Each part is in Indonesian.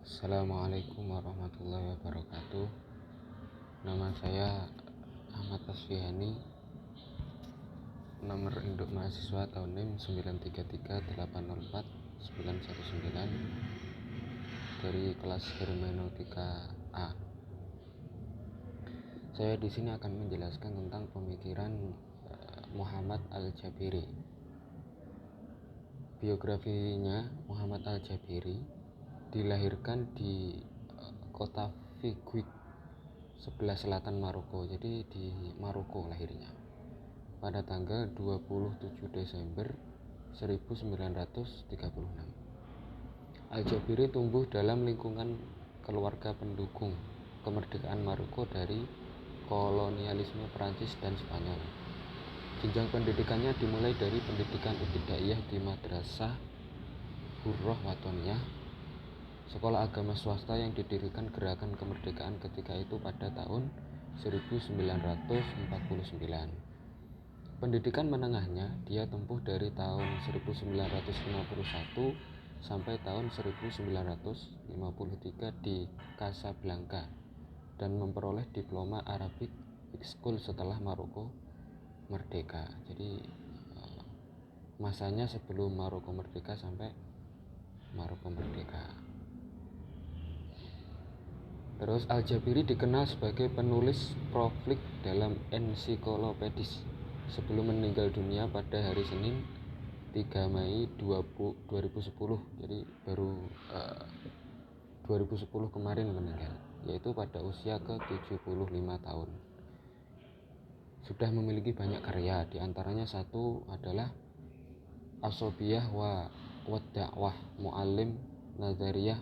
Assalamualaikum warahmatullahi wabarakatuh. Nama saya Ahmad Asfihani. Nomor induk mahasiswa tahun NIM 933804919 dari kelas Hermeneutika A. Saya di sini akan menjelaskan tentang pemikiran Muhammad Al-Jabiri. Biografinya, Muhammad Al-Jabiri dilahirkan di kota Figuig, sebelah selatan Maroko. Jadi di Maroko lahirnya pada tanggal 27 Desember 1936. Al-Jabiri tumbuh dalam lingkungan keluarga pendukung kemerdekaan Maroko dari kolonialisme Prancis dan Spanyol. Jenjang pendidikannya dimulai dari pendidikan ibtidaiyah di Madrasah Hurroh Watoniyah, sekolah agama swasta yang didirikan gerakan kemerdekaan ketika itu pada tahun 1949. Pendidikan menengahnya dia tempuh dari tahun 1951 sampai tahun 1953 di Casablanca dan memperoleh diploma Arabic High School setelah Maroko merdeka. Jadi masanya sebelum Maroko merdeka sampai Maroko merdeka. Terus Al-Jabiri dikenal sebagai penulis prolix dalam ensiklopedis sebelum meninggal dunia pada hari Senin 3 Mei 2010. Jadi baru 2010 kemarin meninggal, yaitu pada usia ke-75 tahun. Sudah memiliki banyak karya, diantaranya satu adalah Asobiyah wa Da'wah Mu'allim Nazariyah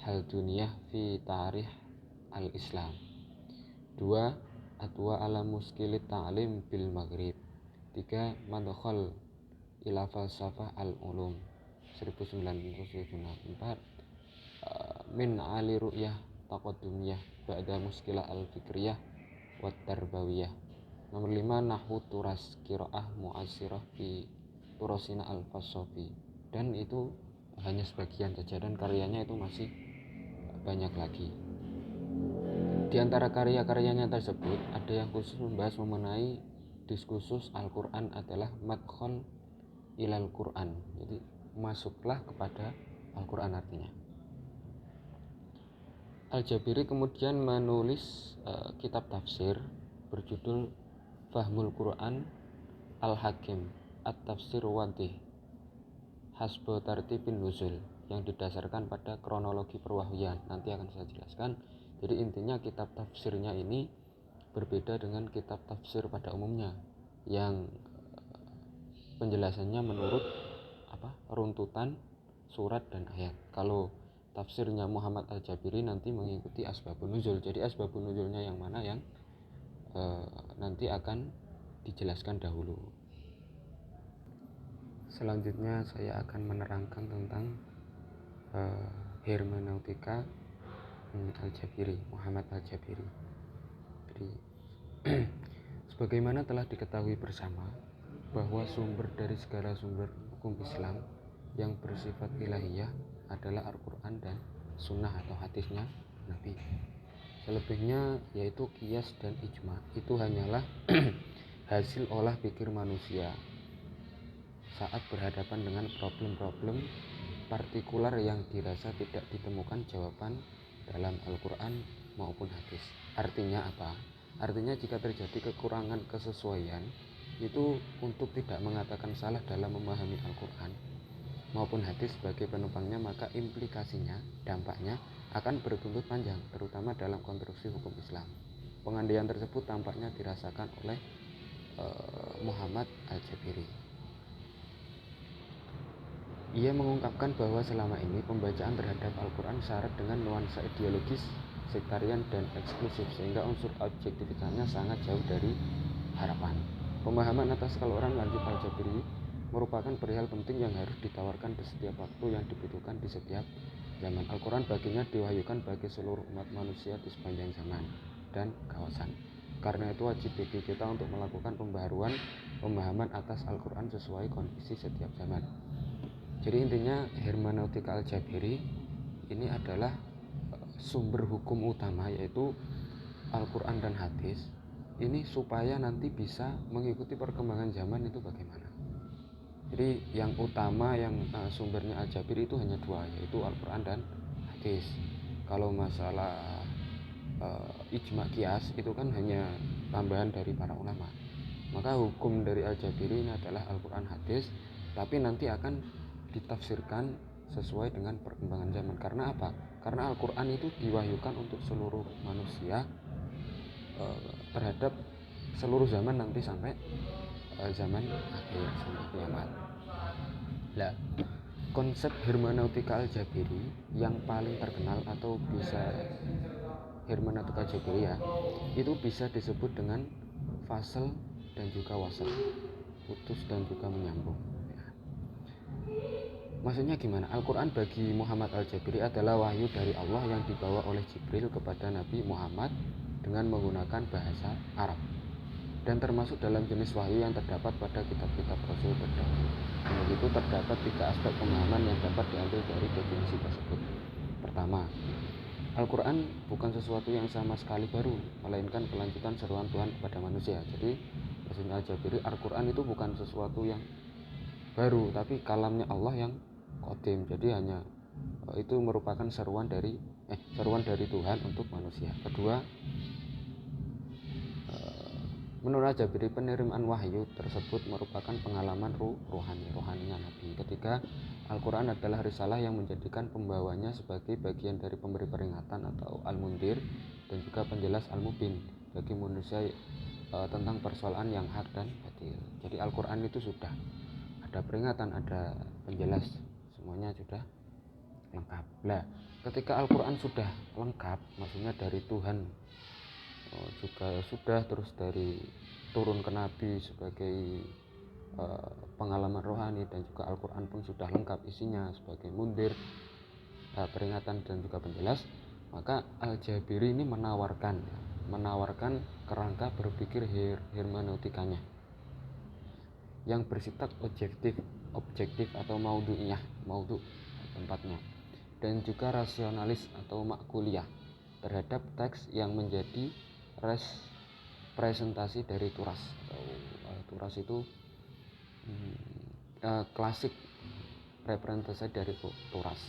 Hal Duniyah fi Tarikh Al-Islam. 2. Atwa ala Muskilit Ta'lim bil Maghrib. 3. Madkhal ila Falsafah Al-Ulum 1974. 4. Min Ali Ru'yah Taqadumiyah Ba'da Muskilah Al-Fikriyah wa Tarbawiyah. Nomor 5. Nahwu Turas Qiraah Mu'asirah fi Turasina Al-Fasofi. Dan itu hanya sebagian saja, dan karyanya itu masih banyak lagi. Di antara karya-karyanya tersebut ada yang khusus membahas mengenai diskursus Al-Quran adalah Madkhal ilal Quran. Jadi masuklah kepada Al-Quran artinya. Al-Jabiri kemudian menulis kitab tafsir berjudul Fahmul Quran Al-Hakim At-Tafsir Wadih Hasbo Tartibin Nuzul, yang didasarkan pada kronologi perwahyan. Nanti akan saya jelaskan. Jadi intinya kitab tafsirnya ini berbeda dengan kitab tafsir pada umumnya yang penjelasannya menurut runtutan surat dan ayat. Kalau tafsirnya Muhammad Al-Jabiri nanti mengikuti asbabun nuzul. Jadi asbabun nuzulnya yang mana yang nanti akan dijelaskan dahulu. Selanjutnya saya akan menerangkan tentang hermeneutika Al-Jabiri, Muhammad Al-Jabiri. Jadi sebagaimana telah diketahui bersama bahwa sumber dari segala sumber hukum Islam yang bersifat ilahiyah adalah Al-Quran dan Sunnah atau hadisnya Nabi. Selebihnya yaitu qiyas dan ijma itu hanyalah hasil olah pikir manusia saat berhadapan dengan problem-problem partikular yang dirasa tidak ditemukan jawaban dalam Al-Quran maupun hadis. Artinya apa? Artinya jika terjadi kekurangan kesesuaian itu untuk tidak mengatakan salah dalam memahami Al-Quran maupun hadis sebagai penumpangnya, maka implikasinya, dampaknya akan berbuntut panjang, terutama dalam konstruksi hukum Islam. Pengandaian tersebut tampaknya dirasakan oleh Muhammad Al-Jabiri. Ia mengungkapkan bahwa selama ini pembacaan terhadap Al-Quran syarat dengan nuansa ideologis, sektarian, dan eksklusif, sehingga unsur objektivitasnya sangat jauh dari harapan. Pemahaman atas keluaran lanjut Al-Jabiri merupakan perihal penting yang harus ditawarkan di setiap waktu yang dibutuhkan di setiap zaman. Al-Quran baginya diwahyukan bagi seluruh umat manusia di sepanjang zaman dan kawasan. Karena itu wajib bagi kita untuk melakukan pembaharuan pemahaman atas Al-Quran sesuai kondisi setiap zaman. Jadi intinya hermeneutika Al-Jabiri ini adalah sumber hukum utama yaitu Al-Quran dan hadis ini supaya nanti bisa mengikuti perkembangan zaman itu bagaimana. Jadi yang utama yang sumbernya Al-Jabiri itu hanya dua, yaitu Al-Quran dan hadis. Kalau masalah ijma qiyas itu kan hanya tambahan dari para ulama. Maka hukum dari Al-Jabiri ini adalah Al-Quran hadis, tapi nanti akan ditafsirkan sesuai dengan perkembangan zaman. Karena apa? Karena Al-Quran itu diwahyukan untuk seluruh manusia terhadap seluruh zaman nanti sampai zaman akhir, sampai kiamat. Nah, konsep hermeneutika Al-Jabiri yang paling terkenal atau bisa hermeneutika Al-Jabiri ya, itu bisa disebut dengan fasal dan juga wasal, putus dan juga menyambung. Maksudnya gimana? Al-Quran bagi Muhammad Al-Jabiri adalah wahyu dari Allah yang dibawa oleh Jibril kepada Nabi Muhammad dengan menggunakan bahasa Arab, dan termasuk dalam jenis wahyu yang terdapat pada kitab-kitab Rasul terdahulu. Begitu terdapat 3 aspek pemahaman yang dapat diambil dari definisi tersebut. Pertama, Al-Quran bukan sesuatu yang sama sekali baru, melainkan kelanjutan seruan Tuhan kepada manusia. Jadi maksudnya Al-Jabiri, Al-Quran itu bukan sesuatu yang baru, tapi kalamnya Allah yang qadim. Jadi hanya itu merupakan seruan dari Tuhan untuk manusia. Kedua, menurut Al-Jabiri, penerimaan wahyu tersebut merupakan pengalaman rohaninya Nabi. Ketika Al-Quran adalah risalah yang menjadikan pembawanya sebagai bagian dari pemberi peringatan atau al-mundir, dan juga penjelas al-mubin bagi manusia tentang persoalan yang hak dan batil. Jadi Al-Quran itu sudah ada peringatan, ada penjelas, semuanya sudah lengkap. Nah, ketika Al-Quran sudah lengkap, maksudnya dari Tuhan juga sudah, terus dari turun ke Nabi sebagai pengalaman rohani, dan juga Al-Quran pun sudah lengkap isinya sebagai mundir, peringatan dan juga penjelas, maka Al-Jabiri ini menawarkan kerangka berpikir hermeneutikanya yang bersifat objektif atau maudhu tempatnya, dan juga rasionalis atau makuliyah terhadap teks yang menjadi presentasi dari turas. Turas itu klasik representasi dari turas.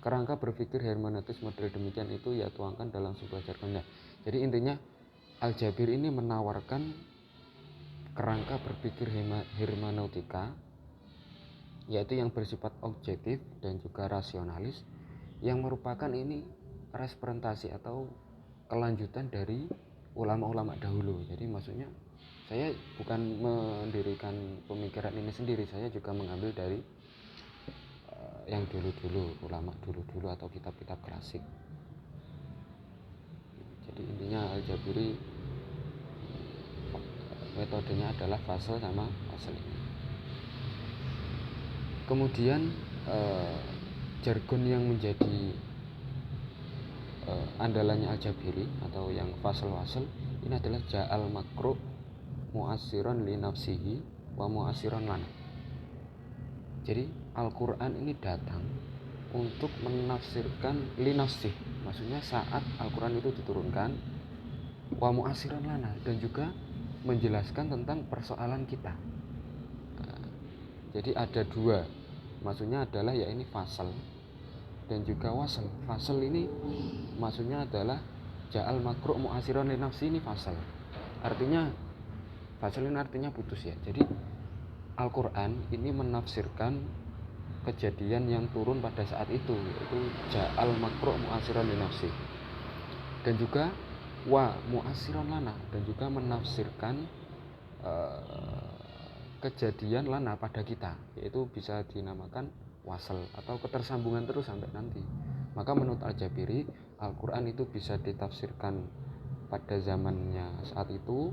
Kerangka berpikir hermeneutis model demikian itu ia tuangkan dalam sebuah jargonnya. Jadi intinya Al-Jabiri ini menawarkan kerangka berpikir hermeneutika, yaitu yang bersifat objektif dan juga rasionalis, yang merupakan ini representasi atau kelanjutan dari ulama-ulama dahulu. Jadi maksudnya saya bukan mendirikan pemikiran ini sendiri, saya juga mengambil dari yang dulu-dulu, ulama dulu-dulu atau kitab-kitab klasik. Jadi intinya Al-Jabiri metodenya adalah fasal sama fasal ini. Kemudian jargon yang menjadi andalannya Al-Jabiri atau yang fasal-wasal ini adalah ja'al makruh mu'assiran li nafsihi wa mu'assiran lana. Jadi Al-Quran ini datang untuk menafsirkan li nafsih, maksudnya saat Al-Quran itu diturunkan, wa mu'assiran lana, dan juga menjelaskan tentang persoalan kita. Jadi ada dua, maksudnya adalah ya ini fasal dan juga wasal. Fasal ini maksudnya adalah ja'al makruh mu'assiran li nafsi, ini fasal. Artinya fasal ini artinya putus ya. Jadi Al-Quran ini menafsirkan kejadian yang turun pada saat itu, yaitu ja'al makruh mu'assiran li nafsi, dan juga wa mu'assiran lana, dan juga menafsirkan kejadian lana pada kita, yaitu bisa dinamakan wasal atau ketersambungan terus sampai nanti. Maka menurut Al-Jabiri, Al-Quran itu bisa ditafsirkan pada zamannya saat itu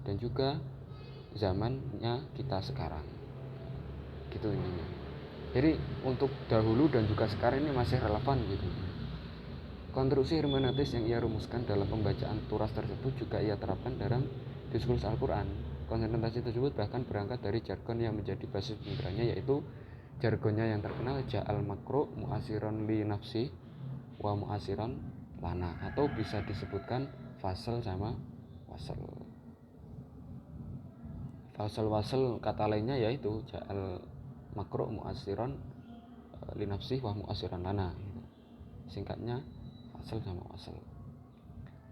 dan juga zamannya kita sekarang, gitu intinya. Jadi untuk dahulu dan juga sekarang ini masih relevan gitu. Konstruksi hermeneutis yang ia rumuskan dalam pembacaan turas tersebut juga ia terapkan dalam diskursus Al-Quran. Konsentrasi tersebut bahkan berangkat dari jargon yang menjadi basis pemikirannya, yaitu jargonnya yang terkenal ja'al makruh mu'assiran li nafsi wa mu'assiran lana, atau bisa disebutkan fasal sama wasal. Fasal kata lainnya yaitu ja'al makro mu'asiron linafsih wa mu'asiron lana gitu. Singkatnya fasal sama wasal.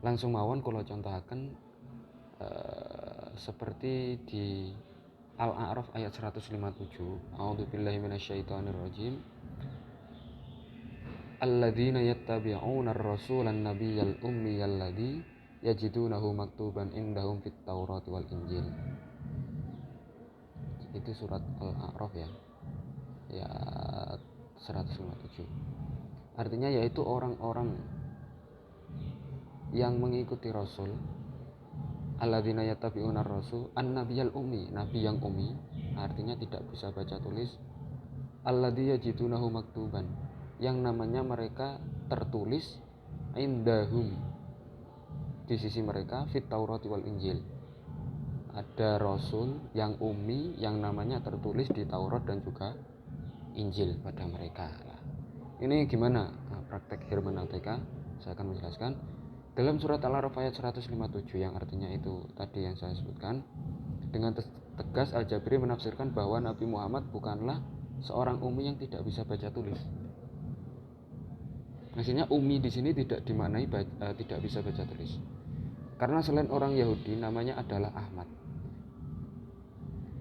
Langsung mawon kula contohaken seperti di Al-A'raf ayat 157. A'udzubillahi minasyaitonirrajim. Alladzina yattabi'una ar-rasulan nabiyyal ummiyal ladzi yajidunahu maktuban indahum fit Taurati wal Injil. Itu surat Al-A'raf ya 157. Artinya yaitu orang-orang yang mengikuti Rasul. Alladzina yattabi'una ar-rasul an-nabiyal ummi, nabi yang ummi, artinya tidak bisa baca tulis. Alladzi yajidunahu maktuban, yang namanya mereka tertulis indahum, di sisi mereka, fit Taurati wal Injil. Ada Rasul yang ummi yang namanya tertulis di Taurat dan juga Injil pada mereka. Ini gimana praktek hermeneutika? Saya akan menjelaskan. Dalam surat Al-A'raf ayat 157 yang artinya itu tadi yang saya sebutkan, dengan tegas Al-Jabiri menafsirkan bahwa Nabi Muhammad bukanlah seorang ummi yang tidak bisa baca tulis. Maksudnya ummi di sini tidak dimaknai tidak bisa baca tulis. Karena selain orang Yahudi namanya adalah Ahmad.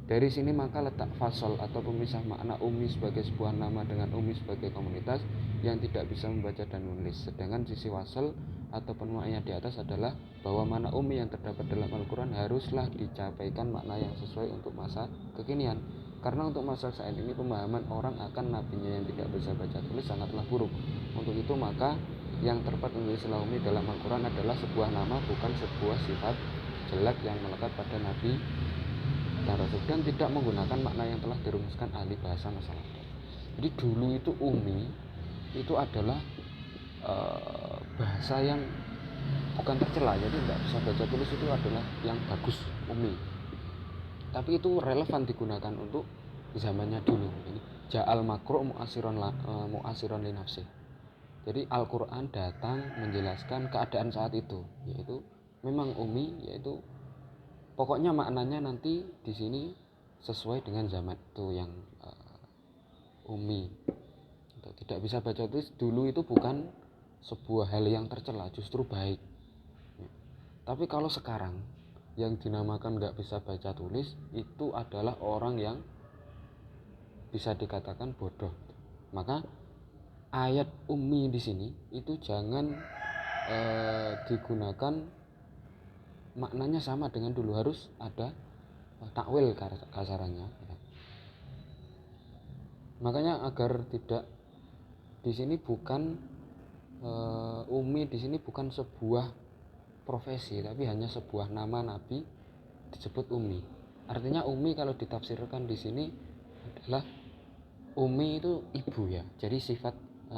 Dari sini maka letak fasal atau pemisah makna ummi sebagai sebuah nama dengan ummi sebagai komunitas yang tidak bisa membaca dan menulis. Sedangkan sisi wasal atau penuanya di atas adalah bahwa makna ummi yang terdapat dalam Al-Quran haruslah dicapaikan makna yang sesuai untuk masa kekinian. Karena untuk masa saat ini pemahaman orang akan nabinya yang tidak bisa baca tulis sangatlah buruk. Untuk itu maka yang tepat menjadi istilah ummi dalam Al-Quran adalah sebuah nama, bukan sebuah sifat jelek yang melekat pada nabi dan tidak menggunakan makna yang telah dirumuskan ahli bahasa masa lalu. Jadi dulu itu ummi itu adalah bahasa yang bukan tercela, jadi tidak bisa baca tulis itu adalah yang bagus, ummi. Tapi itu relevan digunakan untuk zamannya dulu. Ini ja'al makro mu'asiron linafsih. Jadi Al-Quran datang menjelaskan keadaan saat itu, yaitu memang ummi, yaitu pokoknya maknanya nanti di sini sesuai dengan zaman itu yang ummi. Tidak bisa baca tulis dulu itu bukan sebuah hal yang tercela, justru baik. Tapi kalau sekarang yang dinamakan nggak bisa baca tulis itu adalah orang yang bisa dikatakan bodoh. Maka ayat ummi di sini itu jangan digunakan maknanya sama dengan dulu, harus ada takwil kasarannya. Makanya agar tidak di sini bukan ummi di sini bukan sebuah profesi, tapi hanya sebuah nama nabi disebut ummi. Artinya ummi kalau ditafsirkan di sini adalah ummi itu ibu ya. Jadi sifat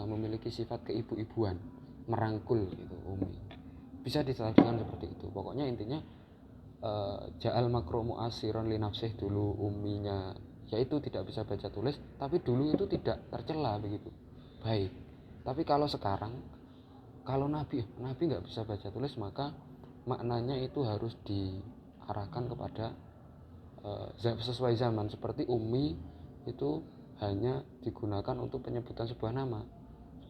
memiliki sifat keibu-ibuan, merangkul gitu ummi. Bisa ditafsirkan seperti itu. Pokoknya intinya ja'al makro mu'asiron linafsih dulu umminya yaitu tidak bisa baca tulis, tapi dulu itu tidak tercela begitu, baik. Tapi kalau sekarang kalau nabi nggak bisa baca tulis, maka maknanya itu harus diarahkan kepada sesuai zaman. Seperti ummi itu hanya digunakan untuk penyebutan sebuah nama,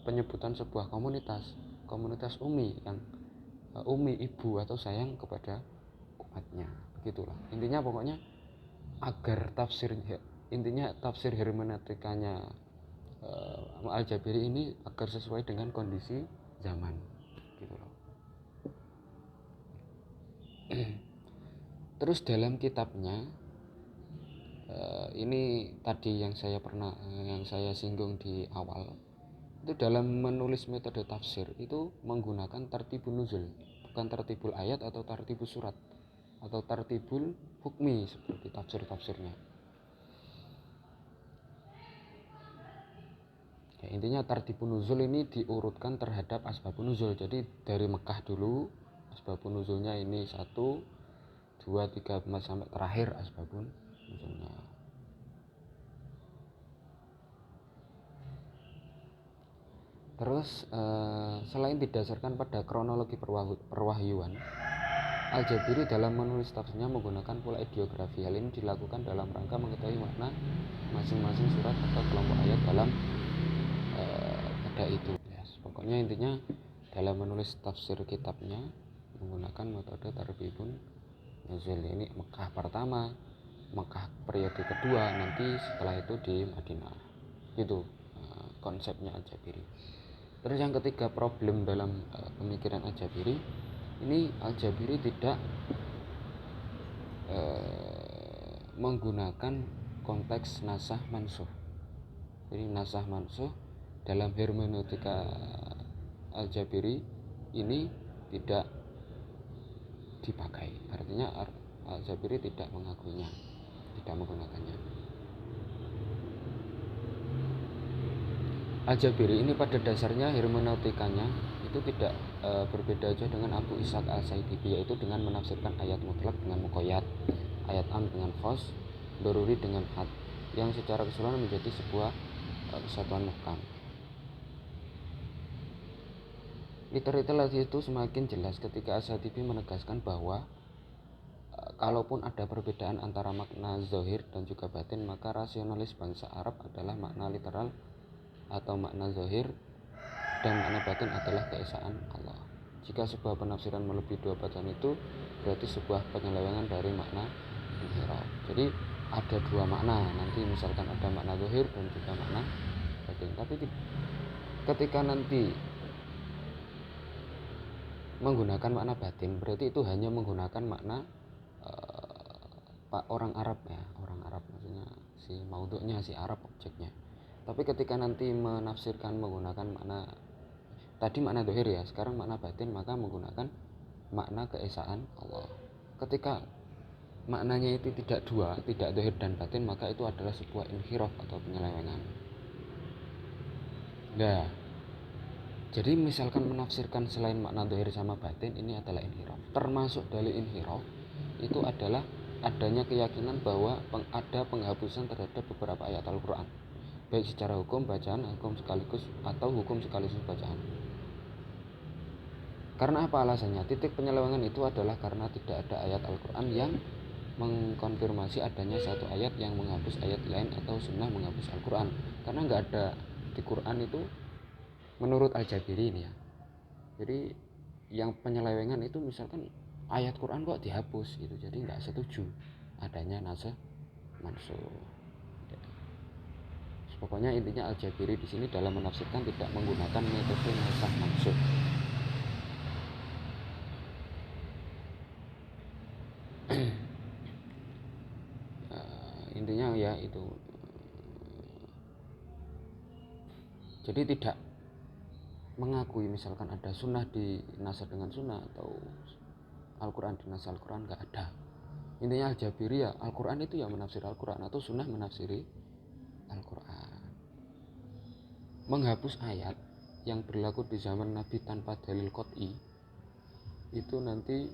penyebutan sebuah komunitas ummi yang ummi ibu atau sayang kepada umatnya, begitulah intinya. Pokoknya agar tafsir hermeneutikanya Al-Jabiri ini agar sesuai dengan kondisi zaman gitu loh. Terus dalam kitabnya ini tadi yang saya singgung di awal, itu dalam menulis metode tafsir itu menggunakan tartibun nuzul, bukan tartibul ayat atau tartibus surat atau tartibul hukmi seperti tafsir-tafsirnya. Ya, intinya tartibun nuzul ini diurutkan terhadap asbabun nuzul. Jadi dari Mekah dulu asbabun nuzulnya ini 1, 2, 3 sampai terakhir asbabun nuzulnya. Terus selain didasarkan pada kronologi perwahyuan, Al-Jabiri dalam menulis tafsirnya menggunakan pola ideografi. Hal ini dilakukan dalam rangka mengetahui makna masing-masing surat atau kelompok ayat dalam pada itu. Pokoknya intinya dalam menulis tafsir kitabnya menggunakan metode tarbibun nuzul. Ini Mekah pertama, Mekah periode kedua, nanti setelah itu di Madinah. Itu konsepnya Al-Jabiri. Terus yang ketiga, problem dalam pemikiran Al-Jabiri, ini Al-Jabiri tidak menggunakan konteks nasah mansuh. Jadi nasah mansuh dalam hermeneutika Al-Jabiri ini tidak dipakai. Artinya Al-Jabiri tidak mengakuinya, tidak menggunakannya. Al-Jabiri ini pada dasarnya hermeneutikanya itu tidak berbeda aja dengan Abu Ishaq Al-Saitibi, yaitu dengan menafsirkan ayat mutlak dengan muqayyad, ayat am dengan khos, doruri dengan had, yang secara keseluruhan menjadi sebuah kesatuan muhkam. Literasi itu semakin jelas ketika Al-Saitibi menegaskan bahwa kalaupun ada perbedaan antara makna zahir dan juga batin, maka rasionalis bangsa Arab adalah makna literal atau makna zahir, dan makna batin adalah keesaan Allah. Jika sebuah penafsiran melebihi dua bacaan itu berarti sebuah penyelewengan dari makna inhiraf. Jadi ada dua makna, nanti misalkan ada makna zahir dan juga makna batin. Tapi ketika nanti menggunakan makna batin berarti itu hanya menggunakan makna orang Arab ya, orang Arab maksudnya si maudhu'nya, si Arab objeknya. Tapi ketika nanti menafsirkan menggunakan makna tadi makna dohir ya, sekarang makna batin, maka menggunakan makna keesaan Allah. Ketika maknanya itu tidak dua, tidak dohir dan batin, maka itu adalah sebuah inhiraf atau penyelewengan. Nah, jadi misalkan menafsirkan selain makna dohir sama batin, ini adalah inhiraf. Termasuk dari inhiraf itu adalah adanya keyakinan bahwa ada penghapusan terhadap beberapa ayat Al-Quran, baik secara hukum bacaan, hukum sekaligus atau hukum sekaligus bacaan. Karena apa alasannya? Titik penyelewengan itu adalah karena tidak ada ayat Al-Quran yang mengkonfirmasi adanya satu ayat yang menghapus ayat lain atau sunnah menghapus Al-Quran. Karena nggak ada di Quran itu menurut Al-Jabiri ini ya. Jadi yang penyelewengan itu misalkan ayat Quran kok dihapus gitu, jadi nggak setuju adanya nasakh mansuh. Pokoknya intinya Al-Jabiri di sini dalam menafsirkan tidak menggunakan metode nasakh mansuh. Intinya ya itu. Jadi tidak mengakui misalkan ada sunnah di nasakh dengan sunnah atau Al-Quran di nasakh Al-Quran, nggak ada. Intinya Al-Jabiri ya Al-Quran itu ya menafsir Al-Quran atau sunnah menafsiri Al-Quran. Menghapus ayat yang berlaku di zaman Nabi tanpa dalil qot'i itu nanti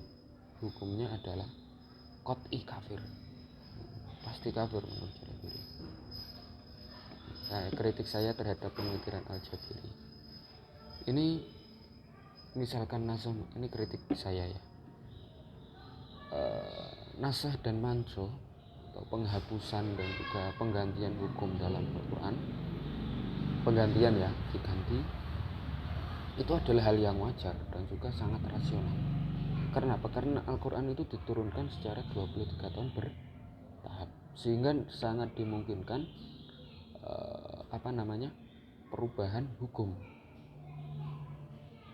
hukumnya adalah qot'i kafir, pasti kafir menurut Jabiri. Nah, kritik saya terhadap pemikiran Al-Jabiri ini, misalkan nasakh, ini kritik saya ya, nasakh dan mansuh atau penghapusan dan juga penggantian hukum dalam Al-Quran, penggantian ya, diganti, itu adalah hal yang wajar dan juga sangat rasional. Karena apa? Karena Al-Quran itu diturunkan secara 23 tahun bertahap, sehingga sangat dimungkinkan perubahan hukum.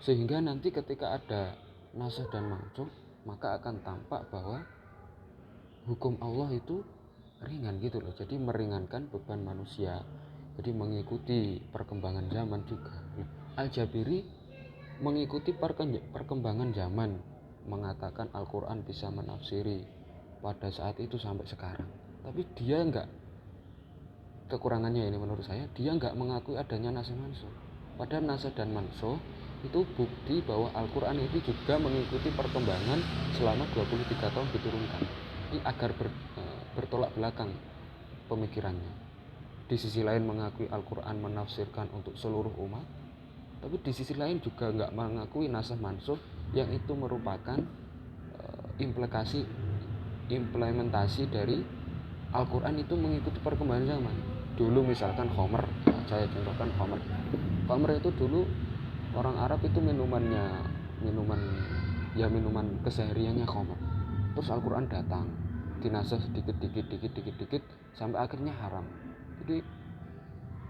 Sehingga nanti ketika ada nasakh dan mansuh, maka akan tampak bahwa hukum Allah itu ringan gitu loh. Jadi meringankan beban manusia, jadi mengikuti perkembangan zaman juga. Al-Jabiri mengikuti perkembangan zaman, mengatakan Al-Quran bisa menafsiri pada saat itu sampai sekarang. Tapi dia enggak, kekurangannya ini menurut saya, dia enggak mengakui adanya nasakh mansuh. Padahal nasakh dan mansuh itu bukti bahwa Al-Quran itu juga mengikuti perkembangan selama 23 tahun diturunkan. Ini agar bertolak belakang pemikirannya. Di sisi lain mengakui Al-Quran menafsirkan untuk seluruh umat, tapi di sisi lain juga nggak mengakui nasakh mansuh yang itu merupakan implementasi dari Al-Quran itu mengikuti perkembangan zaman. Dulu misalkan Khomer, saya contohkan Khomer itu dulu orang Arab itu minuman kesehariannya Khomer. Terus Al-Quran datang, dinasah dikit sampai akhirnya haram. Jadi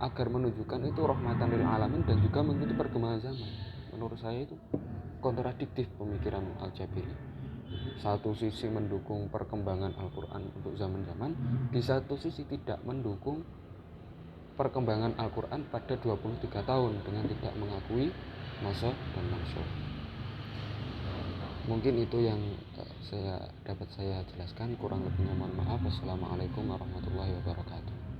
agar menunjukkan itu rahmatan lil alamin dan juga mengikuti perkembangan zaman. Menurut saya itu kontradiktif pemikiran Al-Jabiri. Satu sisi mendukung perkembangan Al-Quran untuk zaman-zaman, di satu sisi tidak mendukung perkembangan Al-Quran pada 23 tahun dengan tidak mengakui nasakh dan mansukh. Mungkin itu yang dapat saya jelaskan, kurang lebihnya mohon maaf. Wassalamualaikum warahmatullahi wabarakatuh.